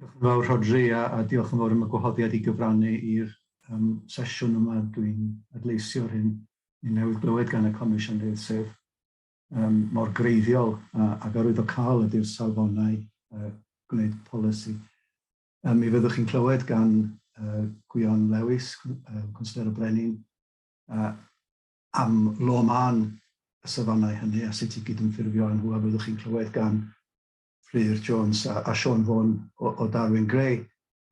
Diolch yn fawr Rhodri a diolch yn fawr am y gwahoddiad I gyfrannu i'r sesiwn yma. Dwi'n adleisio'r hyn I newydd glywed gan y Comisiynydd sef mor greiddiol ac arwyddocaol ydy'r safonau gwneud polisi. Mi fyddwch chi'n clywed gan Gwion Lewis, Consler y Brenin, am lo man y safonau hynny a sut I gydymffurfio nhw, a fyddwch chi'n clywed gan Rhys Jones a Sean Vaughan o Darwin Gray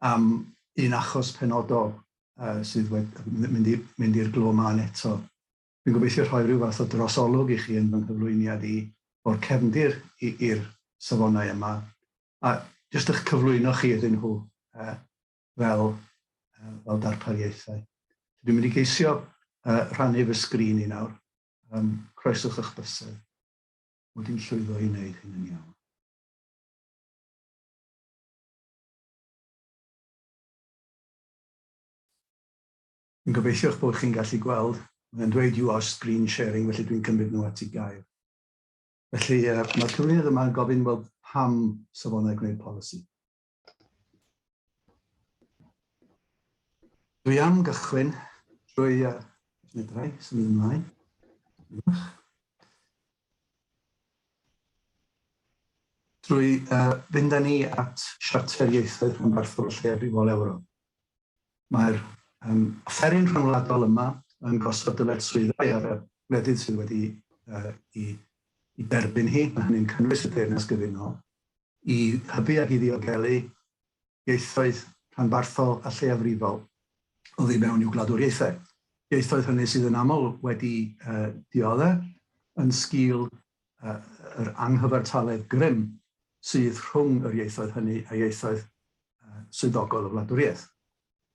am un achos penodol sydd wedi mynd i'r glo man eto. Dwi'n gobeithio rhoi rhyw fath o drosolwg I chi yn fy nghyflwyniad I o'r cefndir i'r safonau yma. A jyst eich cyflwyno chi ydyn nhw fel darpariaethau. Dwi'n mynd I geisio rhannu fy sgrin I nawr. Croeswch eich bysedd. Mod i'n llwyddo I wneud hyn yn iawn. Dwi'n gobeithio bod chi'n gallu gweld, mae'n dweud you are screen sharing, felly dwi'n cymryd nhw at I gair. Felly mae'r cyflwynydd yma'n gofyn weld pam safonau gwneud polisi. Dwi am gychwyn drwy symud ymlaen. Drwy fynd â ni at siarter ieithoedd rhanbarthol lleiafrifol Ewrop. Mae'r offeryn rhyngwladol yma yn gosod dyletswyddau ar y gwledydd sydd wedi I derbyn hi, mae hynny'n cynnwys y Deyrnas Gyfunol, I hybu ag I ddiogelu ieithoedd rhanbarthol a lleiafrifol o ddi mewn i'w gwladwriaethau. Ieithoedd hynny sydd yn aml wedi dioddau yn sgil yr anghyfartaledd grym sydd rhwng yr ieithoedd hynny a ieithoedd swyddogol y wladwriaeth.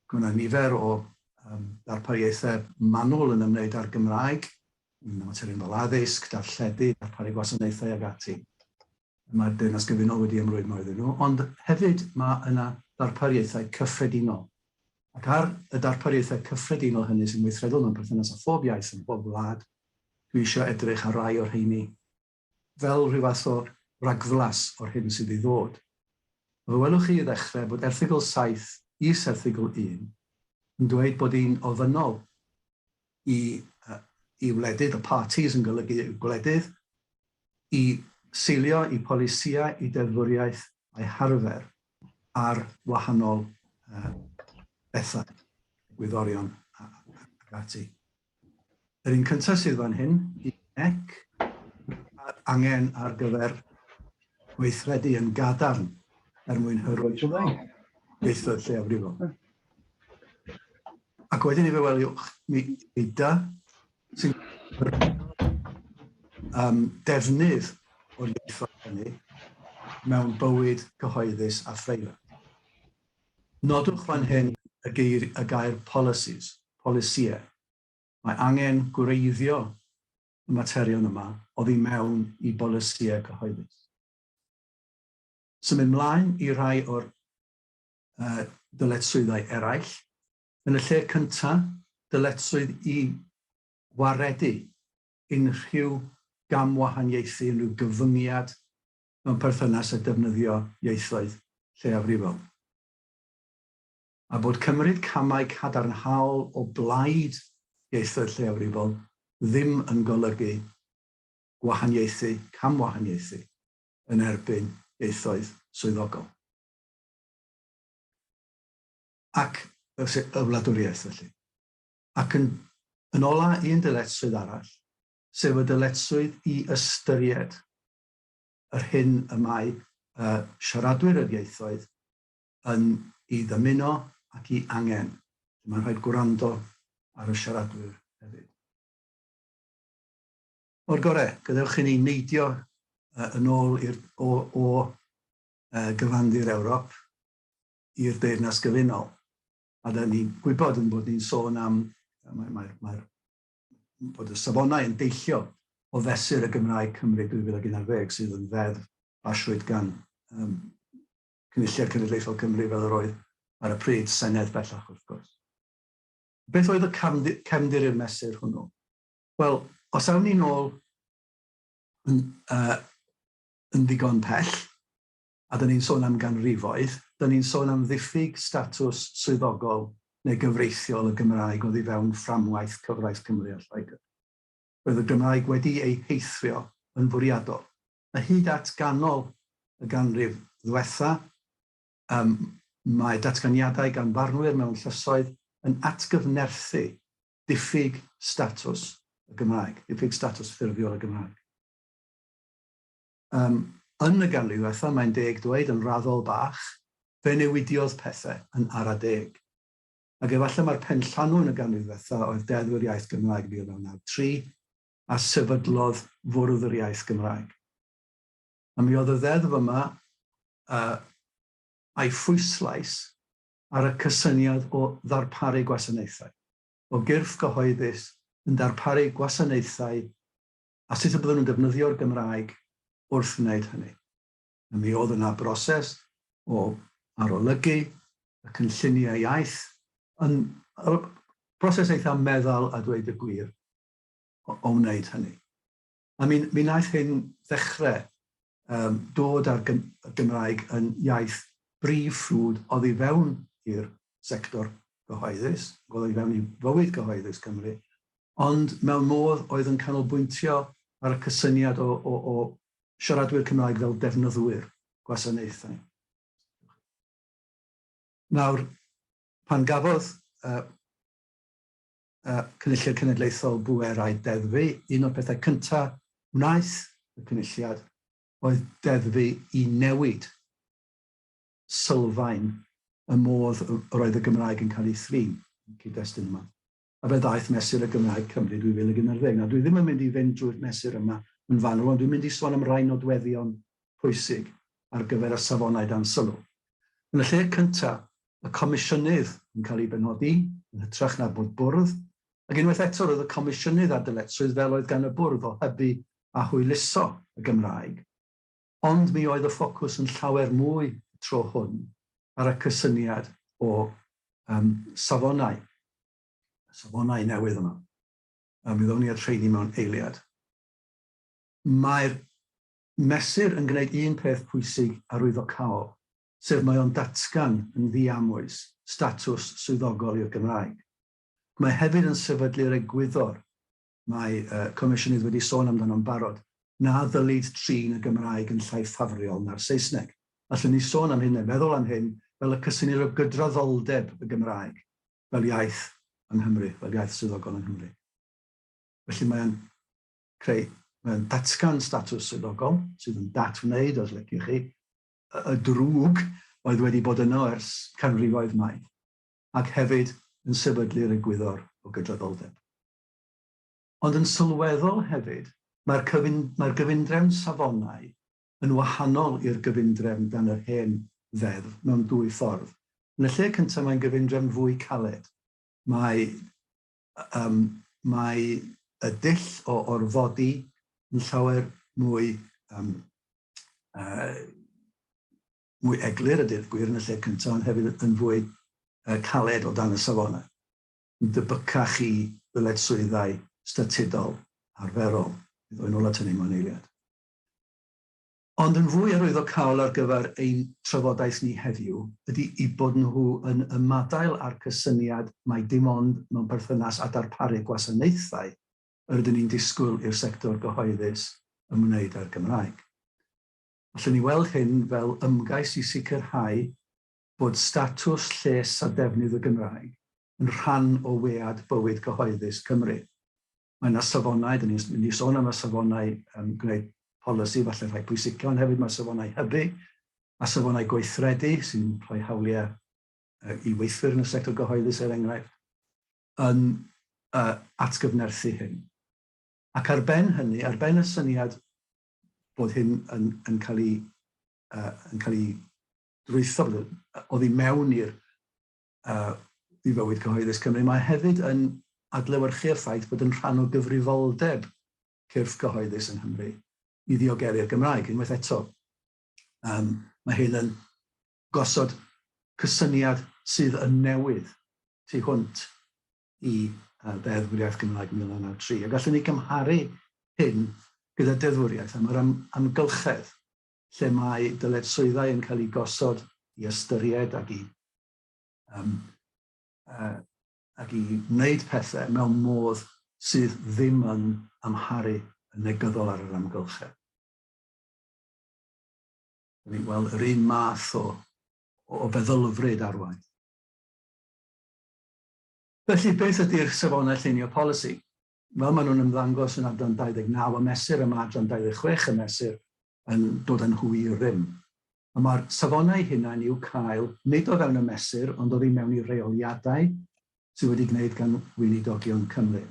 Mae yna nifer o darpariaethau manwl yn ymwneud â'r Gymraeg, yn materion fel addysg, darlledu, darparu gwasanaethau ag ati. Mae'r Deyrnas Gyfunol wedi ymrwymo iddyn nhw, ond hefyd mae yna darpariaethau cyffredinol. Ac ar y darpariaethau cyffredinol hynny sy'n weithredol mewn perthynas â phob iaith yn bob wlad, dwi eisiau edrych ar rai o'r rheini fel rhyw fath o ragflas o'r hyn sydd I ddod. Fe welwch chi I ddechrau bod erthygl 7 is erthygl 1 yn dweud bod hi'n ofynnol I wledydd, y parties yn golygu gwledydd, I seilio I polisia, I deddfwriaeth a'i harfer ar wahanol bethau, gwyddorion ac ati. Yr un cyntaf sydd fan hyn, I angen ar gyfer weithredu yn gadarn mwyn hyrwyddo ieithoedd lleiafrifol. Ac wedyn I fe weliwch mi dy sy'n defnydd o'r ieithoedd hynny mewn bywyd cyhoeddus a phreifat. Nodwch fan hyn y gair policies, polisiau. Mae angen gwreiddio y materion yma oddi mewn I bolisiau cyhoeddus. Symud ymlaen I rai o'r dyletswyddau eraill. Yn y lle cyntaf, dyletswydd I waredu unrhyw gamwahaniaethu, unrhyw gyfyngiad mewn perthynas â defnyddio ieithoedd lleiafrifol. A bod cymryd camau cadarnhaol o blaid ieithoedd lleiafrifol ddim yn golygu gwahaniaethu, camwahaniaethu yn erbyn ieithoedd swyddogol. Ac y wladwriaeth felly. Ac yn ola un dyletswydd arall, sef y dyletswydd I ystyried yr hyn y mae siaradwyr yr ieithoedd yn I ddymuno ac I angen. Mae'n rhaid gwrando ar y siaradwyr hefyd. O'r gorau, gadewch I ni neidio yn ôl o gyfandir Ewrop i'r Deyrnas Gyfunol. A da ni'n gwybod yn bod ni'n sôn am bod y safonau yn deillio o fesur y Gymraeg Cymru 2011 sydd yn feddf asiwyd gan Cynulliad Cenedlaethol Cymru fel yr oedd ar y pryd Senedd bellach wrth gwrs. Beth oedd y cefndir i'r mesur hwnnw? Wel, os awn ni nôl yn ddigon pell, a dyn ni'n sôn am ganrifoedd, dyn ni'n sôn am ddiffyg statws swyddogol neu gyfreithiol y Gymraeg oedd i fewn fframwaith cyfraith Cymru a Lloegr. Roedd y Gymraeg wedi ei heithrio yn fwriadol. A hyd at ganol y ganrif ddiwetha, mae datganiadau gan barnwyr mewn llysoedd yn atgyfnerthu diffyg statws y Gymraeg, diffyg statws ffurfiol y Gymraeg. Yn y ganrif ddiwetha, mae'n deg dweud yn raddol bach, fe newidiodd pethau yn ara deg. Ac efallai mae'r penllanw yn y ganrif ddiwetha oedd Deddfwr Iaith Gymraeg 1993 a sefydlodd Fwrdd yr Iaith Gymraeg. A mi oedd y ddeddf yma a'i phwyslais ar y cysyniad o ddarparu gwasanaethau, o gyrff gyhoeddus yn darparu gwasanaethau a sut y bydden nhw'n defnyddio'r Gymraeg wrth wneud hynny. A mi oedd yna broses o arolygu y cynlluniau iaith, yn broses eitha meddal a dweud y gwir o wneud hynny. A mi wnaeth hyn ddechrau dod â'r Gymraeg yn iaith brif ffrwd oedd i fewn i'r sector gyhoeddus, oedd i fewn i fywyd gyhoeddus Cymru, ond mewn modd oedd yn canolbwyntio ar y cysyniad o siaradwyr Cymraeg fel defnyddwyr gwasanaethau. Nawr, pan gafodd Cynulliad Cenedlaethol bwerau deddfu, un o'r pethau cyntaf wnaeth y cynulliad oedd deddfu i newid sylfaen y modd yr oedd y Gymraeg yn cael ei thrin yn cyd-destun yma. A fe ddaeth mesur y Gymraeg Cymru 2011. Nawr, dwi ddim yn mynd i fynd drwy'r mesur yma yn fanwl, ond dwi'n mynd i sôn am rai nodweddion pwysig ar gyfer y safonau dan sylw. Yn y lle cyntaf, y comisiynydd yn cael ei benodi, yn hytrach na bod bwrdd, ac unwaith eto roedd y comisiynydd ar dyletswydd fel oedd gan y bwrdd o hybu a hwyluso y Gymraeg, ond mi oedd y ffocws yn llawer mwy tro hwn ar y cysyniad o safonau newydd yma. Mi ddown ni at treini mewn eiliad. Mae'r mesur yn gwneud un peth pwysig arwyddocaol, sef mae o'n datgan yn ddiamwys statws swyddogol i'r Gymraeg. Mae hefyd yn sefydlu'r egwyddor, mae Comisiynydd wedi sôn amdano'n barod, na ddylid trin y Gymraeg yn llai ffafriol na'r Saesneg. Allwn ni sôn am hyn neu feddwl am hyn fel y cysyniad o gydraddoldeb y Gymraeg fel iaith yng Nghymru, fel iaith swyddogol yng Nghymru. Felly mae'n datgan statws swyddogol, sydd yn datwneud, os liciwch chi, y drwg oedd wedi bod yno ers canrifoedd maith, ac hefyd yn sefydlu'r egwyddor o gydraddoldeb. Ond yn sylweddol hefyd, mae'r gyfundrefn safonau yn wahanol i'r gyfundrefn dan yr hen ddeddf mewn dwy ffordd. Yn y lle cyntaf mae'n gyfundrefn fwy caled. Mae y dull o orfodi yn llawer mwy eglur y dydd gwir yn y lle cyntaf, ond hefyd yn fwy caled o dan y safonau. Debycach i ddyletswyddau statudol arferol. Bydd o'n ôl at hynny mewn eiliad. Ond yn fwy arwyddocaol ar gyfer ein trafodaeth ni heddiw ydy i bod nhw yn ymadael â'r cysyniad mae dim ond mewn perthynas a darparu gwasanaethau ydyn ni'n disgwyl i'r sector gyhoeddus ymwneud â'r Gymraeg. Allwn ni weld hyn fel ymgais i sicrhau bod statws, lles a defnydd y Gymraeg yn rhan o wead bywyd gyhoeddus Cymru. Mae yna safonau, dyn ni'n sôn am y safonau gwneud polisi, falle rhai pwysica, ond hefyd mae safonau hybu a safonau gweithredu sy'n rhoi hawliau i weithwyr yn y sector gyhoeddus enghraifft yn atgyfnerthu hyn. Ac ar ben hynny, ar ben y syniad bod hyn yn cael ei drwytho, oedd i mewn i fywyd cyhoeddus Cymru, mae hefyd yn adlewyrchu'r ffaith bod yn rhan o gyfrifoldeb cyrff gyhoeddus yng Nghymru i ddiogelu'r Gymraeg. Unwaith eto, mae hyn yn gosod cysyniad sydd yn newydd tu hwnt i Deddfwriaeth Gymraeg 1993. A gallwn ni gymharu hyn gyda deddfwriaeth am yr amgylchedd lle mae dyletswyddau yn cael eu gosod i ystyried ac i wneud pethau mewn modd sydd ddim yn amharu yn negyddol ar yr amgylchedd. Wel, yr un math o feddylfryd arwain. Felly, beth ydy'r safonau llunio polisi? Wel, maen nhw'n ymddangos yn adran 29 y mesur, yma adran 26 y mesur yn dod yn hwyr rym. A mae'r safonau hynna'n i'w cael nid o fewn y mesur, ond o mewn i reoliadau sydd wedi gwneud gan weinidogion Cymru.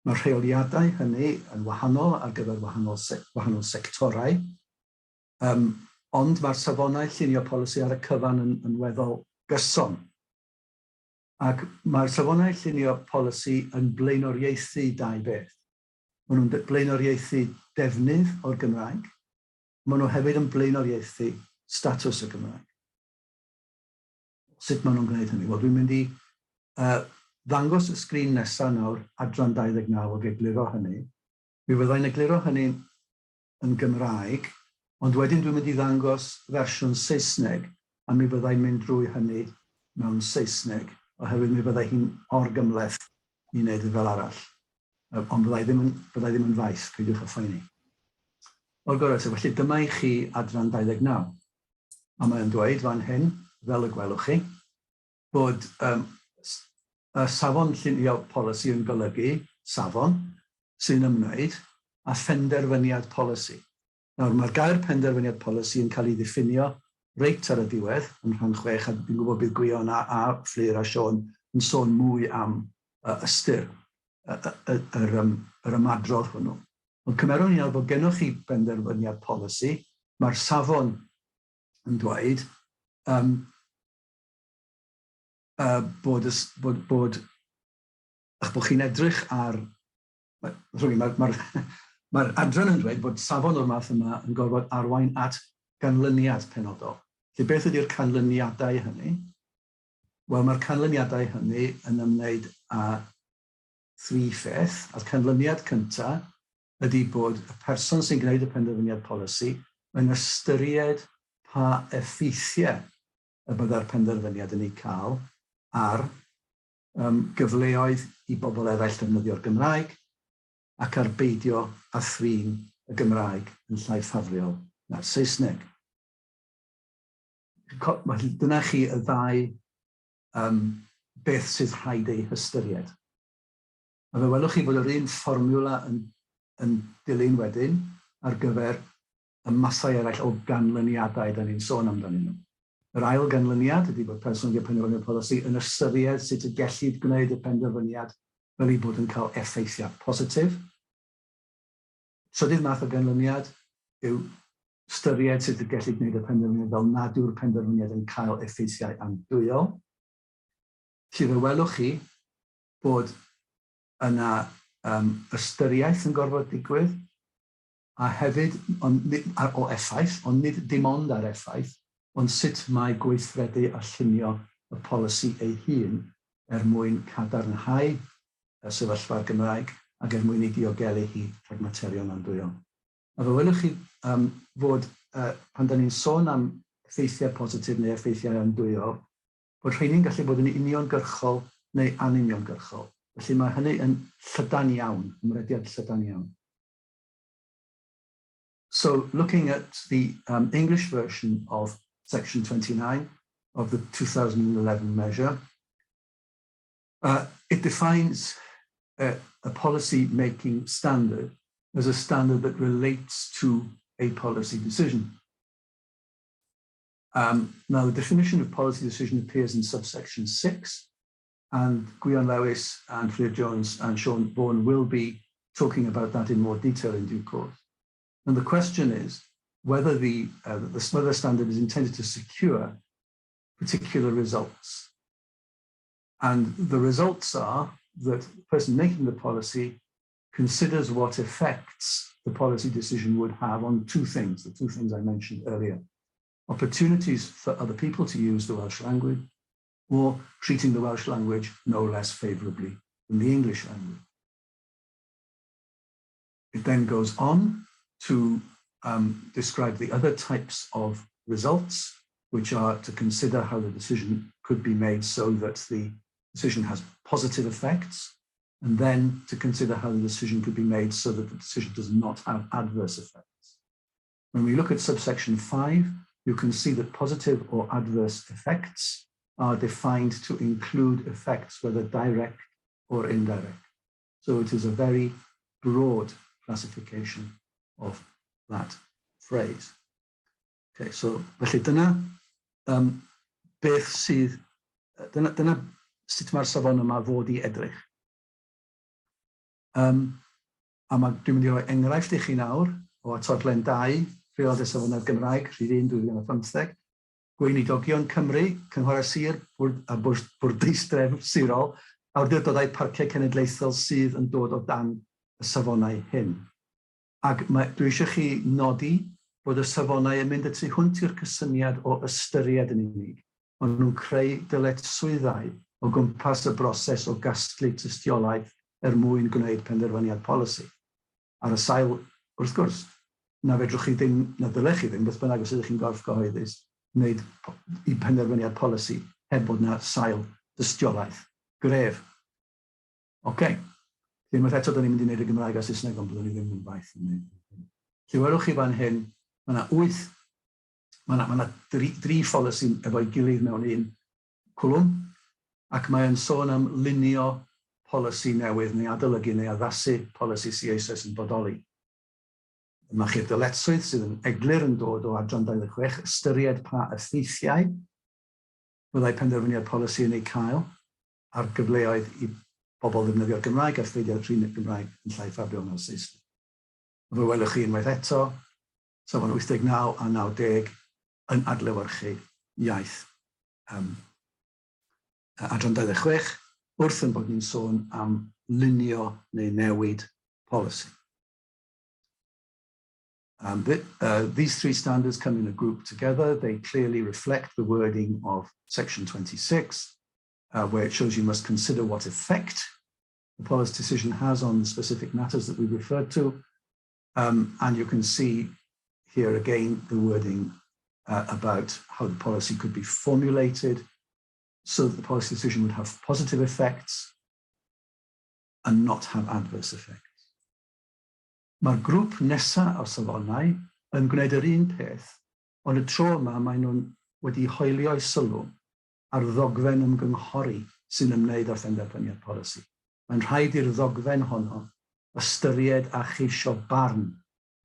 Mae'r rheoliadau hynny yn wahanol ar gyfer wahanol sectorau, ond mae'r safonau llunio polisi ar y cyfan yn weddol gyson. Ac mae'r safonau llunio polisi yn blaenoriaethu dau beth. Maen nhw'n blaenoriaethu defnydd o'r Gymraeg, maen nhw hefyd yn blaenoriaethu statws y Gymraeg. Sut maen nhw'n gwneud hynny? Wel, dwi'n mynd i ddangos y sgrin nesaf nawr, adran 29 o egluro hynny. Mi fyddai'n egluro hynny yn Gymraeg, ond wedyn dwi'n mynd i ddangos fersiwn Saesneg, a mi fyddai'n mynd drwy hynny mewn Saesneg, oherwydd mi fyddai hi'n orgymleth i wneud y fel arall. Ond fyddai ddim yn faith, peidiwch â phoeni. O'r gorau, felly dyma i chi adran 29. A mae'n dweud fan hyn, fel y gwelwch chi, bod y safon llunio polisi yn golygu safon sy'n ymwneud â phenderfyniad polisi. Nawr, mae'r gair penderfyniad polisi yn cael ei ddiffinio reit ar y diwedd, yn rhan 6, a dwi'n gwybod bydd Gwion a Fflir a Sion yn sôn mwy am ystyr yr ymadrodd hwnnw. Ond cymerwn ni nawr bod gennych chi penderfyniad polisi, mae'r safon yn dweud bod chi'n edrych ar... Mae'r adran yn dweud bod safon o'r math yma yn gorfod arwain at ganlyniad penodol. Felly beth ydy'r canlyniadau hynny? Wel, mae'r canlyniadau hynny yn ymwneud â 3 pheth. A'r canlyniad cyntaf ydy bod y person sy'n gwneud y penderfyniad polisi yn ystyried pa effeithiau y byddai'r penderfyniad yn ei cael ar gyfleoedd i bobl eraill defnyddio'r Gymraeg ac ar beidio a thrin y Gymraeg yn llai ffafriol na'r Saesneg. Dyna chi y ddau beth sydd rhaid ei hystyried. A fe welwch chi bod yr un fformiwla yn dilyn wedyn ar gyfer y mathau eraill o ganlyniadau da ni'n sôn amdanyn nhw. Yr ail ganlyniad ydy bod person gyda penderfyniad polisi yn ystyried sut y gellid gwneud y penderfyniad fel ei bod yn cael effeithiau positif. Trydydd math o ganlyniad yw ystyried sut y gellid gwneud y penderfyniad fel nad yw'r penderfyniad yn cael effeithiau andwyol. Felly fe welwch chi bod yna ystyriaeth yn gorfod digwydd, a hefyd o effaith, ond nid dim ond ar effaith, ond sut mae gweithredu a llunio y polisi ei hun mwyn cadarnhau y sefyllfa'r Gymraeg ac mwyn ei diogelu hi rhag materion andwyol. A fe welwch chi fod pan da ni'n sôn am effeithiau positif neu effeithiau andwyol, bod rheini'n gallu bod yn uniongyrchol neu anuniongyrchol. Felly mae hynny yn llydan iawn, ymrediad llydan iawn. So looking at the English version of section 29 of the 2011 measure, it defines a policy-making standard as a standard that relates to a policy decision. Now, the definition of policy decision appears in subsection 6, and Gwion Lewis and Fflir Jones and Sean Vaughan will be talking about that in more detail in due course. And the question is whether the standard is intended to secure particular results. And the results are that the person making the policy considers what effects the policy decision would have on two things, the two things I mentioned earlier. Opportunities for other people to use the Welsh language, or treating the Welsh language no less favourably than the English language. It then goes on to describe the other types of results, which are to consider how the decision could be made so that the decision has positive effects, and then to consider how the decision could be made so that the decision does not have adverse effects. When we look at subsection 5, you can see that positive or adverse effects are defined to include effects whether direct or indirect. So it is a very broad classification of that phrase. Okay, so felly dyna beth sydd, dyna sut mae'r safon yma fod i edrych. A dwi'n mynd i roi enghraifft i chi nawr o atodlen 2, Rheoliad y Safonau Gymraeg, rhif 1, 2015, Gweinidogion Cymru, Cynghora Sir a Bwrdeistref Sirol, awdurdodau parciau cenedlaethol sydd yn dod o dan y safonau hyn. Ac dwi eisiau chi nodi bod y safonau yn mynd y tu hwnt i'r cysyniad o ystyried yn unig. Ond nhw'n creu dyletswyddau o gwmpas y broses o gasglu tystiolaeth mwyn gwneud penderfyniad polisi. Ar y sail, wrth gwrs, na fedrwch chi ddim, na dylech chi ddim, beth bynnag os ydych chi'n gorff gyhoeddus, wneud i penderfyniad polisi heb bod na sail dystiolaeth gref. Oce. Unwaith eto, da ni'n mynd i wneud y Gymraeg a Saesneg, ond byddwn ni ddim yn faith yn wneud. Lle welwch chi fan hyn, mae yna 3 polisi efo'i gilydd mewn un cwlwm, ac mae yn sôn am lunio polisi newydd neu adolygu neu addasu polisi sy'n eisoes yn bodoli. Mae chi'r dyletswydd sydd yn eglur yn dod o adran 26, ystyried pa effeithiau byddai penderfyniad polisi yn ei cael ar gyfleoedd i bobl ddefnyddio'r Gymraeg a pheidio trin y Gymraeg yn llai ffafriol na'r Saesneg. Fe welwch chi unwaith eto, safon 89 a 90 yn adlewyrchu iaith adran 26, wrth yn bod ni'n sôn am lunio neu newid polisi. These 3 standards come in a group together. They clearly reflect the wording of section 26, where it shows you must consider what effect the policy decision has on the specific matters that we referred to. And you can see here again the wording about how the policy could be formulated so that the policy decision would have positive effects and not have adverse effects. Mae'r grŵp nesaf o safonau yn gwneud yr un peth, ond y tro yma maen nhw'n wedi hoelio'u sylw ar ddogfen ymgynghori sy'n ymwneud â'r penderfyniad polisi. Mae'n rhaid i'r ddogfen honno ystyried a cheisio barn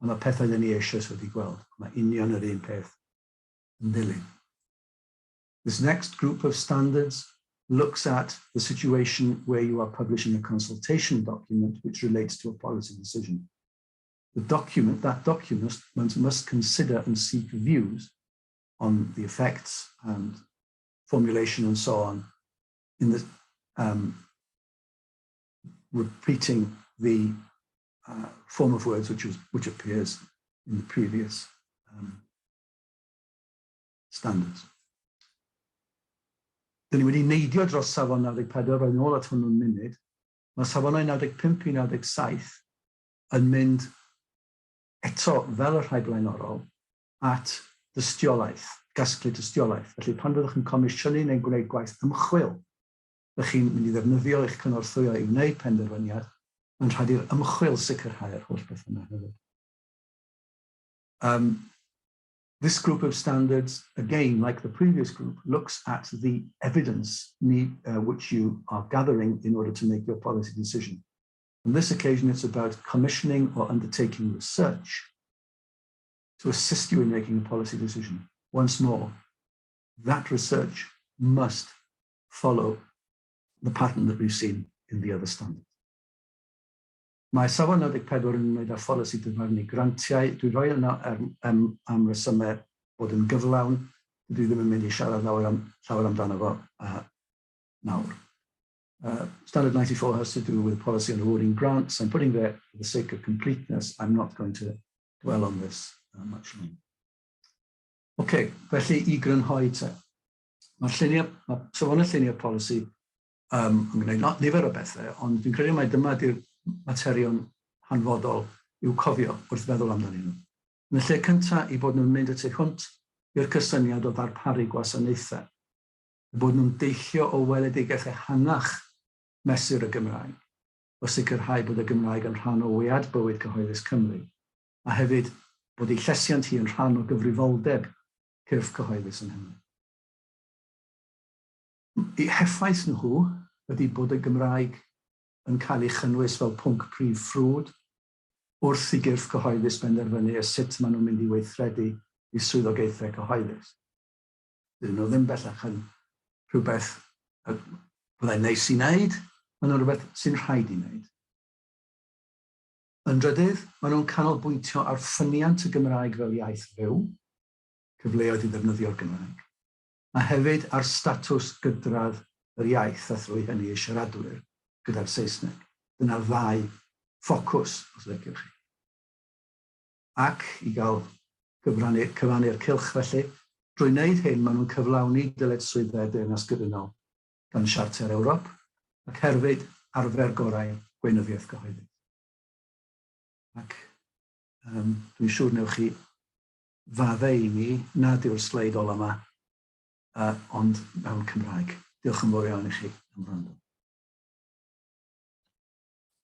am y pethau dyn ni eisoes wedi gweld. Mae union yr un peth yn dilyn. This next group of standards looks at the situation where you are publishing a consultation document which relates to a policy decision. That document must consider and seek views on the effects and formulation and so on in the repeating the form of words which appears in the previous standards. Dyn ni wedi neidio dros safon 94 roedd nôl at hwnnw'n munud. Mae safonau 95 i 97 yn mynd eto fel y rhai blaenorol at dystiolaeth, gasglu dystiolaeth. Felly pan fyddwch yn comisiynu neu gwneud gwaith ymchwil, ydych chi'n mynd i ddefnyddio eich cynorthwyo i wneud penderfyniad, mae'n rhaid i'r ymchwil sicrhau'r holl beth yna hefyd. This group of standards, again, like the previous group, looks at the evidence which you are gathering in order to make your policy decision. On this occasion, it's about commissioning or undertaking research to assist you in making a policy decision. Once more, that research must follow the pattern that we've seen in the other standards. Mae safon 94 yn ymwneud â pholisi dyfarnu grantiau. Dwi'n rhoi yna am resymau bod yn gyflawn. Dwi ddim yn mynd i siarad llawer amdano fo nawr. Standard 94 has to do with policy on awarding grants. I'm putting there for the sake of completeness. I'm not going to dwell on this much longer. Okay, felly I grynhoi te. Mae safonau lluniau polisi yn gwneud nifer o bethau, ond dwi'n credu mai dyma di'r materion hanfodol i'w cofio wrth feddwl amdanyn nhw. Yn y lle cyntaf, i bod nhw'n mynd y tu hwnt i'r cysyniad o ddarparu gwasanaethau, bod nhw'n deillio o weledigaeth ehangach mesur y Gymraeg, o sicrhau bod y Gymraeg yn rhan o wead bywyd cyhoeddus Cymru, a hefyd bod ei llesiant hi yn rhan o gyfrifoldeb cyrff cyhoeddus yn hynny. Eu heffaith nhw ydy bod y Gymraeg yn cael ei chynnwys fel pwnc prif ffrwd wrth i gyrff cyhoeddus benderfynu sut maen nhw'n mynd i weithredu i swyddogaethau cyhoeddus. Dydyn nhw ddim bellach yn rhywbeth byddai'n neis i wneud, maen nhw'n rhywbeth sy'n rhaid i wneud. Yn drydydd, maen nhw'n canolbwyntio ar ffyniant y Gymraeg fel iaith fyw, cyfleoedd i ddefnyddio'r Gymraeg, a hefyd ar statws gydradd yr iaith a thrwy hynny i siaradwyr gyda'r Saesneg. Dyna'r ddau ffocws, os liciwch chi. Ac i gael cyfannu'r cylch felly, drwy wneud hyn, maen nhw'n cyflawni dyletswyddau deyrnas gyfunol gan Siarter Ewrop, ac hefyd arfer gorau gweinyddiaeth cyhoeddus. Ac dwi'n siŵr newch chi faddau i mi nad yw'r sleid ola yma, ond mewn Cymraeg. Diolch yn fawr iawn i chi am wrando.